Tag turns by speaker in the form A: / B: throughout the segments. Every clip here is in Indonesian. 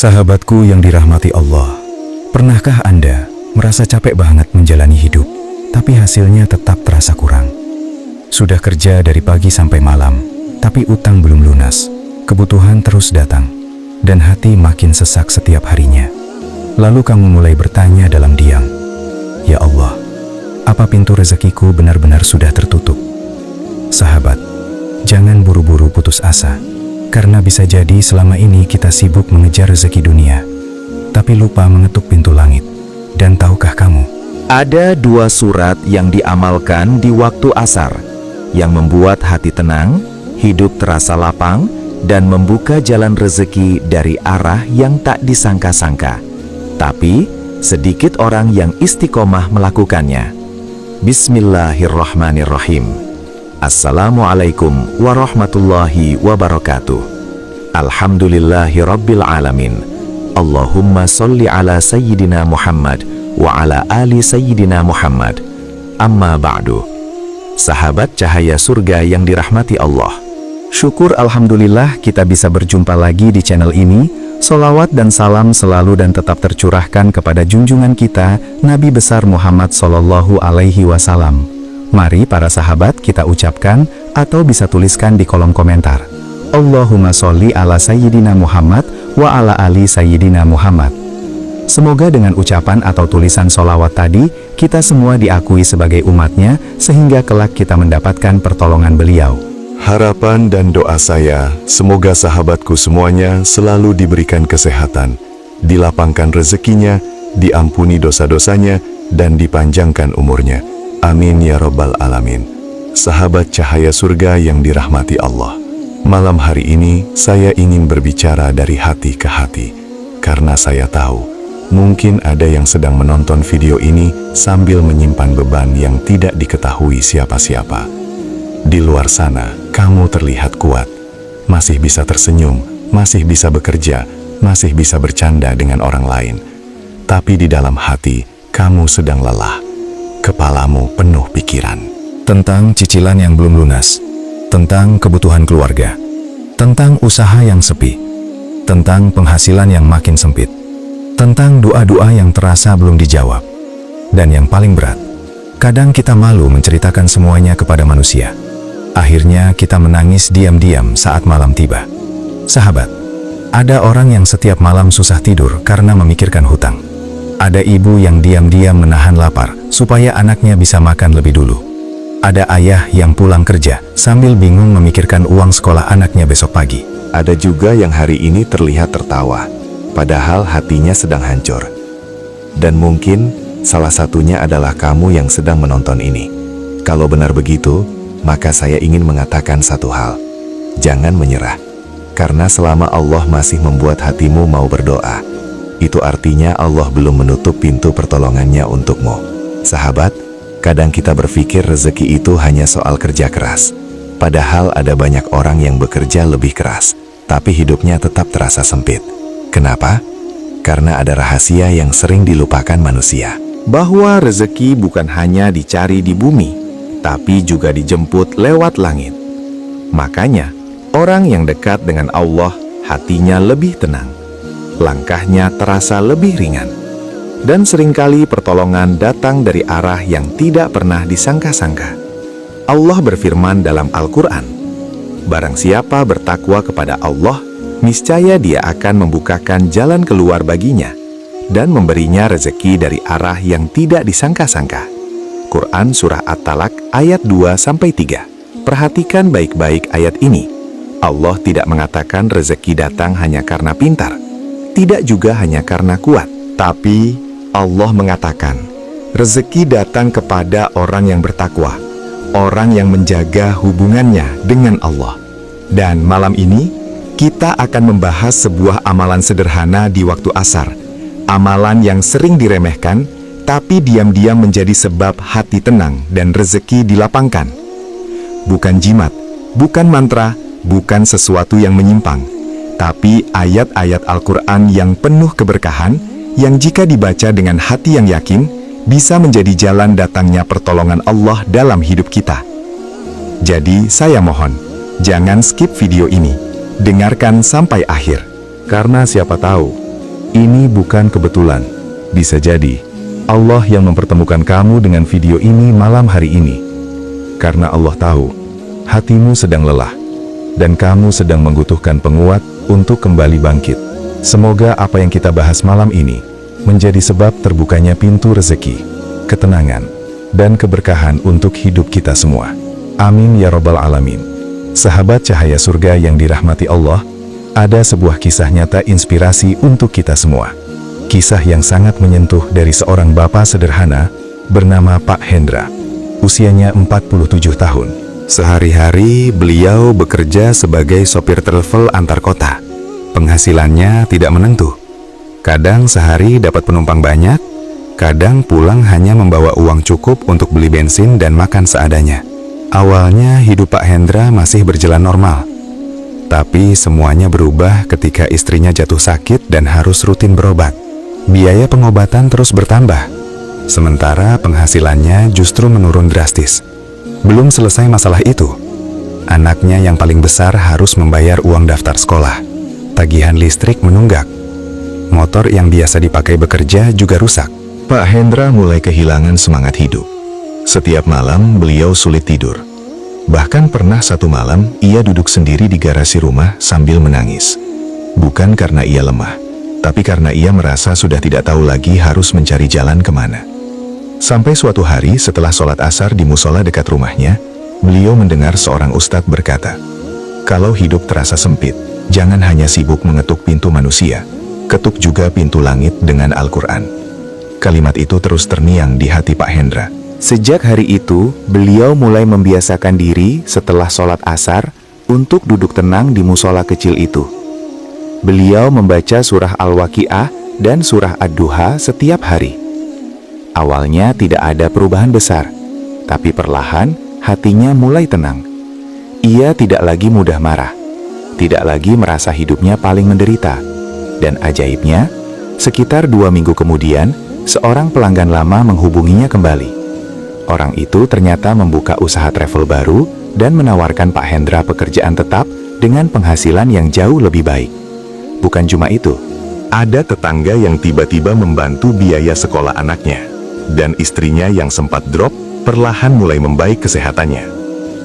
A: Sahabatku yang dirahmati Allah, pernahkah Anda merasa capek banget menjalani hidup, tapi hasilnya tetap terasa kurang? Sudah kerja dari pagi sampai malam, tapi utang belum lunas, kebutuhan terus datang, dan hati makin sesak setiap harinya. Lalu kamu mulai bertanya dalam diam, "Ya Allah, apa pintu rezekiku benar-benar sudah tertutup?" Sahabat, jangan buru-buru putus asa. Karena bisa jadi selama ini kita sibuk mengejar rezeki dunia, tapi lupa mengetuk pintu langit. Dan tahukah kamu?
B: Ada dua surat yang diamalkan di waktu asar, yang membuat hati tenang, hidup terasa lapang, dan membuka jalan rezeki dari arah yang tak disangka-sangka. Tapi, sedikit orang yang istiqomah melakukannya. Bismillahirrahmanirrahim. Assalamualaikum warahmatullahi wabarakatuh. Alhamdulillahi rabbil alamin. Allahumma sholli ala sayyidina Muhammad wa ala ali sayyidina Muhammad. Amma ba'du. Sahabat cahaya surga yang dirahmati Allah, syukur alhamdulillah kita bisa berjumpa lagi di channel ini. Solawat dan salam selalu dan tetap tercurahkan kepada junjungan kita, Nabi besar Muhammad Sallallahu Alaihi Wasallam. Mari para sahabat kita ucapkan atau bisa tuliskan di kolom komentar. Allahumma sholli ala sayyidina Muhammad wa ala ali sayyidina Muhammad. Semoga dengan ucapan atau tulisan solawat tadi, kita semua diakui sebagai umatnya, sehingga kelak kita mendapatkan pertolongan beliau.
C: Harapan dan doa saya, semoga sahabatku semuanya selalu diberikan kesehatan, dilapangkan rezekinya, diampuni dosa-dosanya, dan dipanjangkan umurnya. Amin ya Rabbal Alamin. Sahabat cahaya surga yang dirahmati Allah, malam hari ini saya ingin berbicara dari hati ke hati, karena saya tahu, mungkin ada yang sedang menonton video ini sambil menyimpan beban yang tidak diketahui siapa-siapa. Di luar sana, kamu terlihat kuat, masih bisa tersenyum, masih bisa bekerja, masih bisa bercanda dengan orang lain. Tapi di dalam hati, kamu sedang lelah. Kepalamu penuh pikiran
A: Tentang cicilan yang belum lunas, tentang kebutuhan keluarga, tentang usaha yang sepi, tentang penghasilan yang makin sempit, tentang doa-doa yang terasa belum dijawab. Dan yang paling berat, kadang kita malu menceritakan semuanya kepada manusia. Akhirnya kita menangis diam-diam saat malam tiba. Sahabat, ada orang yang setiap malam susah tidur karena memikirkan hutang. Ada ibu yang diam-diam menahan lapar supaya anaknya bisa makan lebih dulu. Ada ayah yang pulang kerja sambil bingung memikirkan uang sekolah anaknya besok pagi.
B: Ada juga yang hari ini terlihat tertawa, padahal hatinya sedang hancur. Dan mungkin salah satunya adalah kamu yang sedang menonton ini. Kalau benar begitu, maka saya ingin mengatakan satu hal. Jangan menyerah, karena selama Allah masih membuat hatimu mau berdoa, itu artinya Allah belum menutup pintu pertolongannya untukmu. Sahabat, kadang kita berpikir rezeki itu hanya soal kerja keras. Padahal ada banyak orang yang bekerja lebih keras, tapi hidupnya tetap terasa sempit. Kenapa? Karena ada rahasia yang sering dilupakan manusia. Bahwa rezeki bukan hanya dicari di bumi, tapi juga dijemput lewat langit. Makanya, orang yang dekat dengan Allah, hatinya lebih tenang. Langkahnya terasa lebih ringan, dan seringkali pertolongan datang dari arah yang tidak pernah disangka-sangka. Allah berfirman dalam Al-Quran, "Barang siapa bertakwa kepada Allah, niscaya Dia akan membukakan jalan keluar baginya dan memberinya rezeki dari arah yang tidak disangka-sangka." Quran Surah At-Talaq ayat 2-3. Perhatikan baik-baik ayat ini. Allah tidak mengatakan rezeki datang hanya karena pintar, tidak juga hanya karena kuat, tapi Allah mengatakan, rezeki datang kepada orang yang bertakwa, orang yang menjaga hubungannya dengan Allah. Dan malam ini, kita akan membahas sebuah amalan sederhana di waktu asar. Amalan yang sering diremehkan, tapi diam-diam menjadi sebab hati tenang dan rezeki dilapangkan. Bukan jimat, bukan mantra, bukan sesuatu yang menyimpang, tapi ayat-ayat Al-Quran yang penuh keberkahan, yang jika dibaca dengan hati yang yakin, bisa menjadi jalan datangnya pertolongan Allah dalam hidup kita. Jadi, saya mohon, jangan skip video ini. Dengarkan sampai akhir. Karena siapa tahu,
A: Ini bukan kebetulan. Bisa jadi, Allah yang mempertemukan kamu dengan video ini malam hari ini. Karena Allah tahu, hatimu sedang lelah, dan kamu sedang membutuhkan penguat untuk kembali bangkit. Semoga apa yang kita bahas malam ini menjadi sebab terbukanya pintu rezeki, ketenangan, dan keberkahan untuk hidup kita semua. Amin ya Rabbal Alamin. Sahabat cahaya surga yang dirahmati Allah, ada sebuah kisah nyata inspirasi untuk kita semua. Kisah yang sangat menyentuh dari seorang bapak sederhana bernama Pak Hendra. Usianya 47 tahun. Sehari-hari beliau bekerja sebagai sopir travel antar kota. Penghasilannya tidak menentu. Kadang sehari dapat penumpang banyak, kadang pulang hanya membawa uang cukup untuk beli bensin dan makan seadanya. Awalnya hidup Pak Hendra masih berjalan normal. Tapi semuanya berubah ketika istrinya jatuh sakit dan harus rutin berobat. Biaya pengobatan terus bertambah, sementara penghasilannya justru menurun drastis. Belum selesai masalah itu, anaknya yang paling besar harus membayar uang daftar sekolah. Tagihan listrik menunggak. Motor yang biasa dipakai bekerja juga rusak.
C: Pak Hendra mulai kehilangan semangat hidup. Setiap malam beliau sulit tidur. Bahkan pernah satu malam ia duduk sendiri di garasi rumah sambil menangis. Bukan karena ia lemah, tapi karena ia merasa sudah tidak tahu lagi harus mencari jalan kemana. Sampai suatu hari setelah sholat asar di musola dekat rumahnya, beliau mendengar seorang ustadz berkata, "Kalau hidup terasa sempit, jangan hanya sibuk mengetuk pintu manusia, ketuk juga pintu langit dengan Al-Quran." Kalimat itu terus terngiang di hati Pak Hendra.
A: Sejak hari itu, beliau mulai membiasakan diri setelah sholat asar untuk duduk tenang di musola kecil itu. Beliau membaca surah Al-Waqiah dan surah Ad-Duha setiap hari. Awalnya tidak ada perubahan besar, tapi perlahan hatinya mulai tenang. Ia tidak lagi mudah marah, tidak lagi merasa hidupnya paling menderita. Dan ajaibnya, sekitar 2 minggu kemudian, seorang pelanggan lama menghubunginya kembali. Orang itu ternyata membuka usaha travel baru dan menawarkan Pak Hendra pekerjaan tetap dengan penghasilan yang jauh lebih baik. Bukan cuma itu,
C: Ada tetangga yang tiba-tiba membantu biaya sekolah anaknya. Dan istrinya yang sempat drop, perlahan mulai membaik kesehatannya.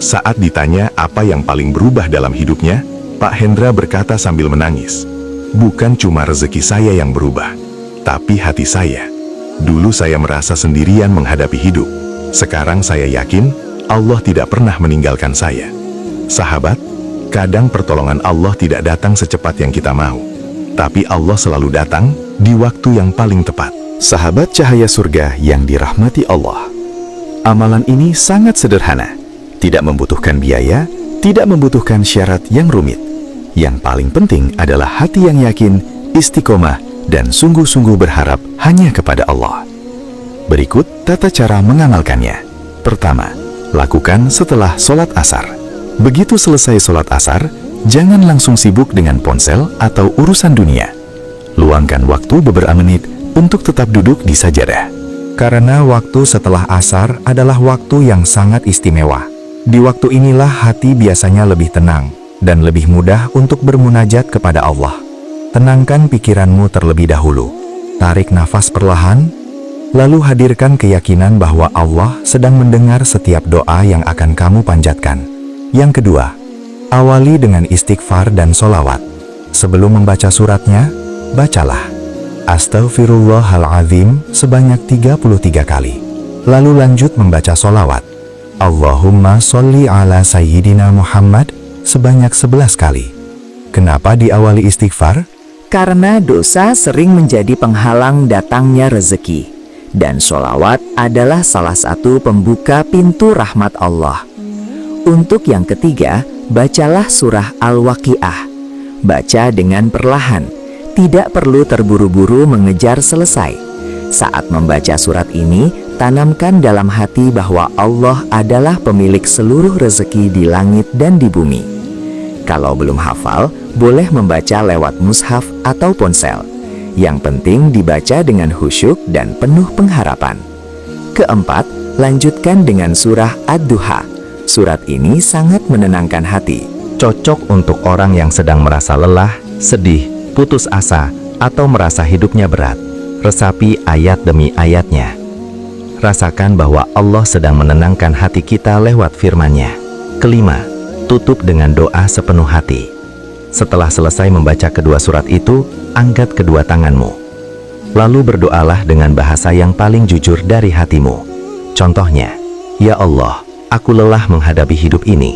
C: Saat ditanya apa yang paling berubah dalam hidupnya, Pak Hendra berkata sambil menangis, "Bukan cuma rezeki saya yang berubah, tapi hati saya. Dulu saya merasa sendirian menghadapi hidup. Sekarang saya yakin Allah tidak pernah meninggalkan saya." Sahabat, kadang pertolongan Allah tidak datang secepat yang kita mau, tapi Allah selalu datang di waktu yang paling tepat.
A: sahabat cahaya surga yang dirahmati Allah, amalan ini sangat sederhana, tidak membutuhkan biaya, tidak membutuhkan syarat yang rumit. Yang paling penting adalah hati yang yakin, istiqomah, dan sungguh-sungguh berharap hanya kepada Allah. Berikut tata cara mengamalkannya. Pertama, lakukan setelah sholat asar. Begitu selesai sholat asar, jangan langsung sibuk dengan ponsel atau urusan dunia. Luangkan waktu beberapa menit untuk tetap duduk di sajadah. Karena waktu setelah asar adalah waktu yang sangat istimewa. Di waktu inilah hati biasanya lebih tenang dan lebih mudah untuk bermunajat kepada Allah. Tenangkan pikiranmu terlebih dahulu. Tarik nafas perlahan, lalu hadirkan keyakinan bahwa Allah sedang mendengar setiap doa yang akan kamu panjatkan. Yang kedua, awali dengan istighfar dan sholawat. Sebelum membaca suratnya, bacalah Astaghfirullahaladzim sebanyak 33 kali. Lalu lanjut membaca sholawat Allahumma sholli ala Sayyidina Muhammad sebanyak 11 kali. Kenapa diawali istighfar?
D: Karena dosa sering menjadi penghalang datangnya rezeki, dan sholawat adalah salah satu pembuka pintu rahmat Allah. Untuk yang ketiga, bacalah surah Al-Waqiah. Baca dengan perlahan, tidak perlu terburu-buru mengejar selesai. Saat membaca surat ini, tanamkan dalam hati bahwa Allah adalah pemilik seluruh rezeki di langit dan di bumi. Kalau belum hafal, boleh membaca lewat mushaf atau ponsel. Yang penting dibaca dengan khusyuk dan penuh pengharapan. Keempat, lanjutkan dengan surah Ad-Duha. Surat ini sangat menenangkan hati.
E: Cocok untuk orang yang sedang merasa lelah, sedih, putus asa, atau merasa hidupnya berat, resapi ayat demi ayatnya. Rasakan bahwa Allah sedang menenangkan hati kita lewat firman-Nya. Kelima, tutup dengan doa sepenuh hati. Setelah selesai membaca kedua surat itu, angkat kedua tanganmu. Lalu berdoalah dengan bahasa yang paling jujur dari hatimu. Contohnya, "Ya Allah, aku lelah menghadapi hidup ini.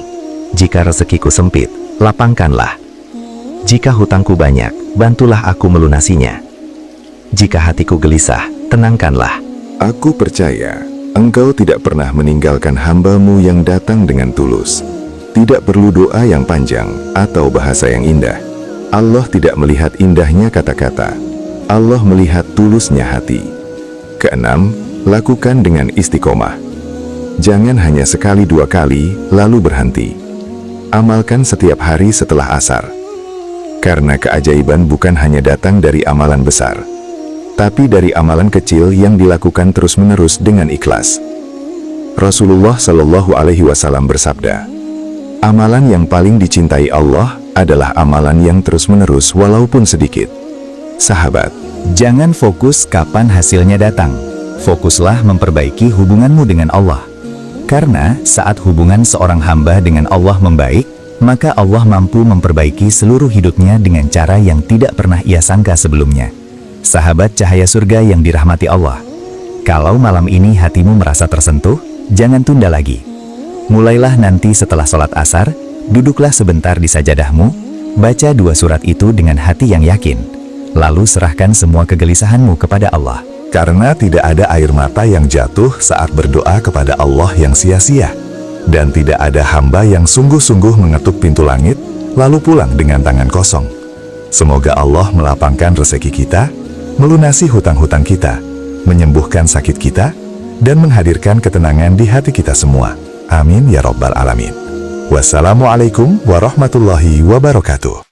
E: Jika rezekiku sempit, lapangkanlah. Jika hutangku banyak, bantulah aku melunasinya. Jika hatiku gelisah, tenangkanlah."
C: Aku percaya Engkau tidak pernah meninggalkan hamba-Mu yang datang dengan tulus. Tidak perlu doa yang panjang atau bahasa yang indah. Allah tidak melihat indahnya kata-kata. Allah melihat tulusnya hati. Keenam, lakukan dengan istiqomah. Jangan hanya sekali dua kali, lalu berhenti. Amalkan setiap hari setelah asar. Karena keajaiban bukan hanya datang dari amalan besar, tapi dari amalan kecil yang dilakukan terus-menerus dengan ikhlas. Rasulullah Shallallahu Alaihi Wasallam bersabda, "Amalan yang paling dicintai Allah adalah amalan yang terus-menerus walaupun sedikit." Sahabat,
A: Jangan fokus kapan hasilnya datang. Fokuslah memperbaiki hubunganmu dengan Allah. Karena saat hubungan seorang hamba dengan Allah membaik, maka Allah mampu memperbaiki seluruh hidupnya dengan cara yang tidak pernah ia sangka sebelumnya. Sahabat cahaya surga yang dirahmati Allah, kalau malam ini hatimu merasa tersentuh, jangan tunda lagi. Mulailah nanti setelah sholat asar, duduklah sebentar di sajadahmu, baca dua surat itu dengan hati yang yakin, lalu serahkan semua kegelisahanmu kepada Allah.
C: karena tidak ada air mata yang jatuh saat berdoa kepada Allah yang sia-sia, dan tidak ada hamba yang sungguh-sungguh mengetuk pintu langit, lalu pulang dengan tangan kosong. Semoga Allah melapangkan rezeki kita, melunasi hutang-hutang kita, menyembuhkan sakit kita, dan menghadirkan ketenangan di hati kita semua. Amin ya Rabbal Alamin. Wassalamualaikum warahmatullahi wabarakatuh.